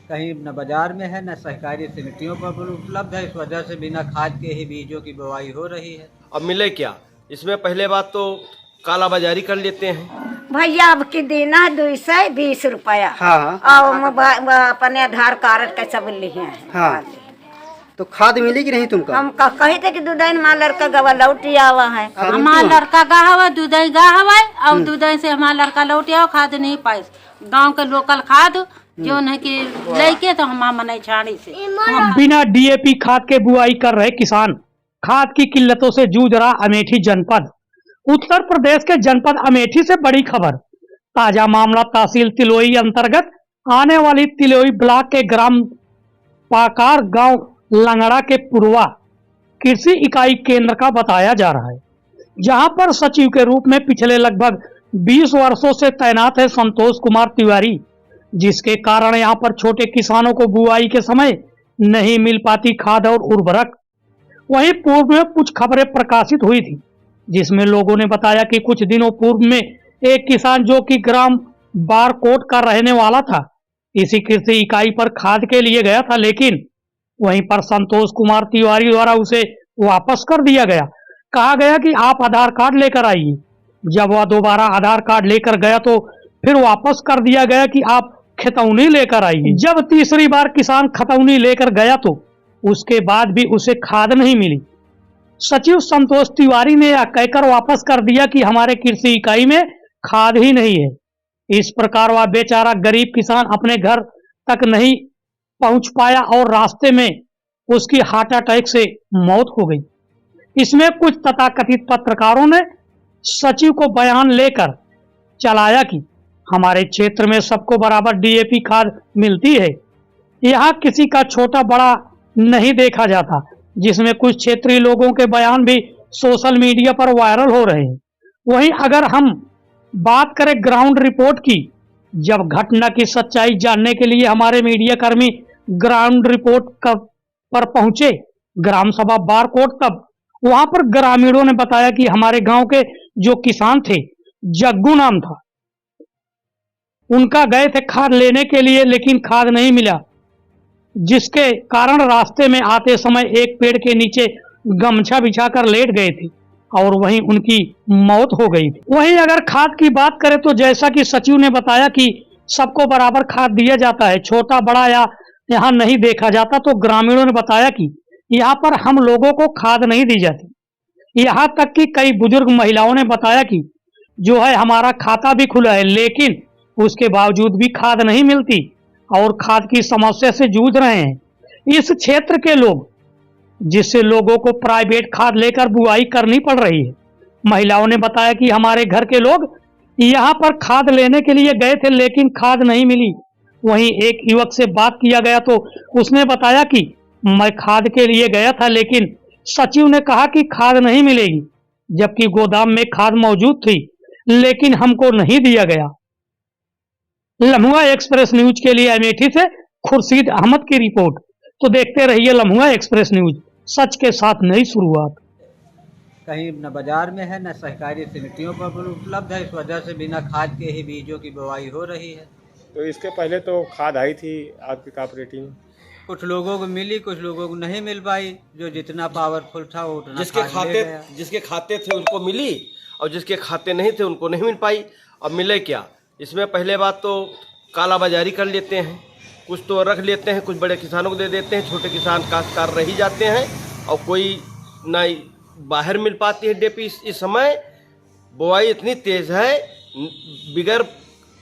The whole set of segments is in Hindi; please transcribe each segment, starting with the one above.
कहीं न बाजार में है न सहकारी समितियों पर उपलब्ध है। इस वजह से बिना खाद के ही बीजों की बुवाई हो रही है। अब मिले क्या? इसमें पहले बात तो काला बाजारी कर लेते हैं। भैया अब की देना 220 रुपया। हाँ और अपने आधार कार्ड का सब लिए हैं। हाँ। तो खाद मिली कि नहीं तुमको? हम कहे थे कि दूधन माँ लड़का गवा लौटी आवा है। हमारा लड़का गा हवा दूधई गा हवा और दूधई से हमारा लड़का लौटी आओ खाद नहीं पाए। गांव के लोकल खाद जो है कि लेके तो हम मनाई छाड़ी से बिना डीएपी खाद के बुआई कर रहे किसान। खाद की किल्लतों से जूझ रहा अमेठी जनपद। उत्तर प्रदेश के जनपद अमेठी से बड़ी खबर। ताजा मामला तहसील तिलोई अंतर्गत आने वाली तिलोई ब्लॉक के ग्राम पाकार गांव लंगड़ा के पूर्वा कृषि इकाई केंद्र का बताया जा रहा है, जहां पर सचिव के रूप में पिछले लगभग 20 वर्षों से तैनात है संतोष कुमार तिवारी, जिसके कारण यहां पर छोटे किसानों को बुआई के समय नहीं मिल पाती खाद और उर्वरक। वहीं पूर्व में कुछ खबरें प्रकाशित हुई थी, जिसमें लोगों ने बताया कि कुछ दिनों पूर्व में एक किसान जो कि ग्राम बारकोट का रहने वाला था, इसी कृषि इकाई पर खाद के लिए गया था, लेकिन वहीं पर संतोष कुमार तिवारी द्वारा उसे वापस कर दिया गया। कहा गया कि आप आधार कार्ड लेकर आइए। जब वह दोबारा आधार कार्ड लेकर गया तो फिर वापस कर दिया गया कि आप खतौनी लेकर आइए। जब तीसरी बार किसान खतौनी लेकर गया तो उसके बाद भी उसे खाद नहीं मिली। सचिव संतोष तिवारी ने यह कहकर वापस कर दिया कि हमारे कृषि इकाई में खाद ही नहीं है। इस प्रकार वह बेचारा गरीब किसान अपने घर तक नहीं पहुंच पाया और रास्ते में उसकी हार्ट अटैक से मौत हो गई। इसमें कुछ तथाकथित पत्रकारों ने सचिव को बयान लेकर चलाया कि हमारे क्षेत्र में सबको बराबर डीएपी खाद मिलती है, यहाँ किसी का छोटा बड़ा नहीं देखा जाता, जिसमें कुछ क्षेत्रीय लोगों के बयान भी सोशल मीडिया पर वायरल हो रहे हैं। वहीं अगर हम बात करें ग्राउंड रिपोर्ट की, जब घटना की सच्चाई जानने के लिए हमारे मीडिया कर्मी ग्राउंड रिपोर्ट पर पहुंचे ग्राम सभा बारकोट, तब वहां पर ग्रामीणों ने बताया कि हमारे गांव के जो किसान थे, जग्गू नाम था उनका, गए थे खाद लेने के लिए लेकिन खाद नहीं मिला, जिसके कारण रास्ते में आते समय एक पेड़ के नीचे गमछा बिछाकर लेट गए थे और वहीं उनकी मौत हो गई थी। वहीं अगर खाद की बात करें तो जैसा कि सचिव ने बताया कि सबको बराबर खाद दिया जाता है, छोटा बड़ा या यहाँ नहीं देखा जाता, तो ग्रामीणों ने बताया कि यहाँ पर हम लोगों को खाद नहीं दी जाती। यहाँ तक कि कई बुजुर्ग महिलाओं ने बताया कि जो है हमारा खाता भी खुला है, लेकिन उसके बावजूद भी खाद नहीं मिलती और खाद की समस्या से जूझ रहे हैं इस क्षेत्र के लोग, जिससे लोगों को प्राइवेट खाद लेकर बुआई करनी पड़ रही है। महिलाओं ने बताया कि हमारे घर के लोग यहाँ पर खाद लेने के लिए गए थे लेकिन खाद नहीं मिली। वहीं एक युवक से बात किया गया तो उसने बताया कि मैं खाद के लिए गया था लेकिन सचिव ने कहा कि खाद नहीं मिलेगी, जबकि गोदाम में खाद मौजूद थी लेकिन हमको नहीं दिया गया। लम्हुआ एक्सप्रेस न्यूज के लिए अमेठी से खुर्शीद अहमद की रिपोर्ट। तो देखते रहिए लम्हुआ एक्सप्रेस न्यूज, सच के साथ नई शुरुआत। कहीं न बाजार में है न सहकारी समितियों पर उपलब्ध है। इस वजह से बिना खाद के ही बीजों की बुवाई हो रही है। तो इसके पहले तो खाद आई थी आपकी कॉपरेटिव में? कुछ लोगों को मिली, कुछ लोगों को नहीं मिल पाई। जो जितना पावरफुल था वो उतना जिसके खाते थे उनको मिली और जिसके खाते नहीं थे उनको नहीं मिल पाई। अब मिले क्या? इसमें पहले बात तो काला बाजारी कर लेते हैं, कुछ तो रख लेते हैं, कुछ बड़े किसानों को दे देते हैं, छोटे किसान काश्तकार रह ही जाते हैं और कोई ना बाहर मिल पाती है डीएपी। इस समय बुआई इतनी तेज है, बिगर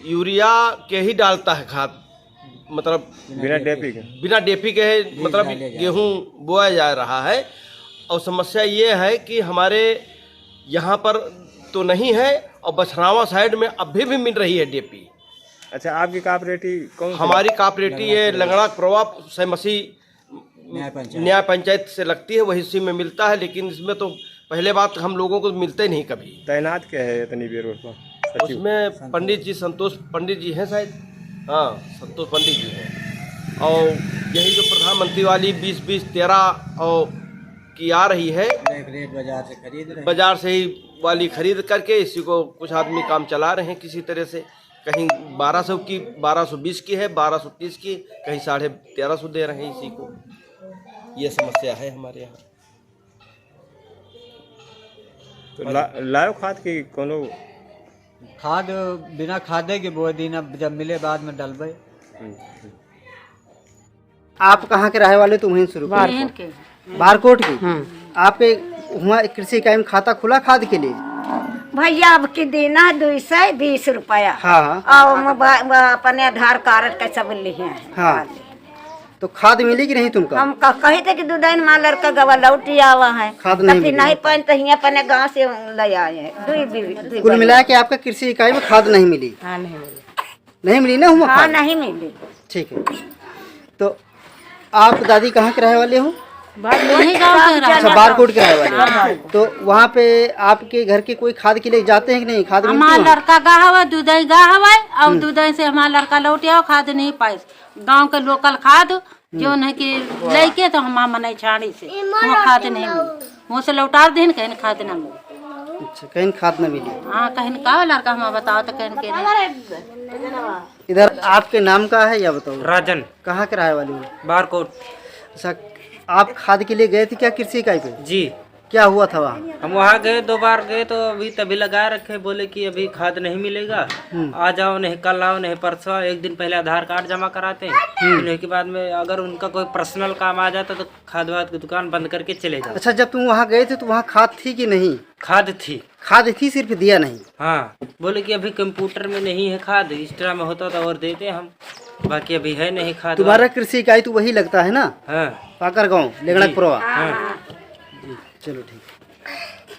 यूरिया के ही डालता है खाद, मतलब बिना डीएपी के मतलब गेहूं बोया जा रहा है। और समस्या ये है कि हमारे यहाँ पर तो नहीं है और बछरावा साइड में अभी भी मिल रही है डीएपी। अच्छा, आपकी कॉपरेटिव कौन? हमारी कॉपरेटिव ये लंगड़ा प्रवाह सहमसी न्याय पंचायत से लगती है, वही इसी में मिलता है। लेकिन इसमें तो पहले बात हम लोगों को मिलते नहीं कभी। तैनात क्या है इतनी देर उसमें? पंडित जी, संतोष पंडित जी हैं शायद, हाँ संतोष पंडित जी हैं। और यही जो प्रधानमंत्री वाली 20-20-13 और की आ रही है, बाजार से ही वाली खरीद करके इसी को कुछ आदमी काम चला रहे हैं किसी तरह से। कहीं 1200 की 1220 की है, 1230 की, कहीं 1350 दे रहे हैं इसी को। ये समस्या है हमारे यहाँ। तो लायो खाद की कोनो खाद बिना खादे के बोए दिन, अब जब मिले बाद में डलबे। आप कहाँ के रहे वाले? तुम्हें शुरू बहन के बारकोट की। आपके वहाँ कृषि इकाई में खाता खुला खाद के लिए? भैया अब की दिन है 220 रुपया। हाँ और अपने आधार कार्ड का सब लिए हैं। हाँ। तो खाद मिली कि नहीं तुमको? हम कहे थे कि दुधाइन माँ लड़का गवा लौटी आवा है, खाद नहीं मिली। नहीं पान तो यहाँ अपने गाँव से ले आए हैं। कुल मिला के आपका कृषि इकाई में खाद नहीं मिली? हाँ नहीं मिली। नहीं मिली ना हुआ हाँ खाद? नहीं मिली। ठीक है। तो आप दादी कहाँ के रहे वाले हो? यही गाँव के रहा। अच्छा, बारकोट के रहे वाले हो। तो वहाँ पे आपके घर के कोई खाद के लिए जाते हैं कि नहीं? खाद मिलती हमारा है वहाँ? लड़का गा हवा दुधई गा हवा और दुधई से हमारा लड़का लौटे आओ खाद नहीं पाए। गांव के लोकल खाद जो है कि लेके तो हम मनाई छाड़ी से वहाँ खाद नहीं मिली, मुँह से लौटा दें कहीं खाद ना मिली। अच्छा, कहीं खाद न मिली। हाँ कहीं का लड़का हम बताओ तो कहीं के नहीं। इधर आपके नाम का है या बताओ? राजन, कहाँ के रहे वाले हो? बारकोट। अच्छा, आप खाद के लिए गए थे क्या कृषि इकाई पे? जी, क्या हुआ था वहाँ? हम वहाँ गए 2 बार गए तो अभी तभी लगा रखे, बोले कि अभी खाद नहीं मिलेगा, आ जाओ, नहीं कल आओ, नहीं परसों। एक दिन पहले आधार कार्ड जमा कराते हैं, उन्हीं के बाद में अगर उनका कोई पर्सनल काम आ जाता तो खाद वाद की दुकान बंद करके चले जाओ। अच्छा, जब तुम वहाँ गए थे तो वहाँ खाद थी कि नहीं? खाद थी। खाद थी, सिर्फ दिया नहीं? हाँ, बोले कि अभी कंप्यूटर में नहीं है खाद, एक्स्ट्रा में होता तो और देते हम, बाकी अभी है नहीं खाद। तुम्हारा कृषि इकाई तो वही लगता है ना? हाँ। पाकर गाँव लेगड़कपुरवा। हाँ। चलो ठीक।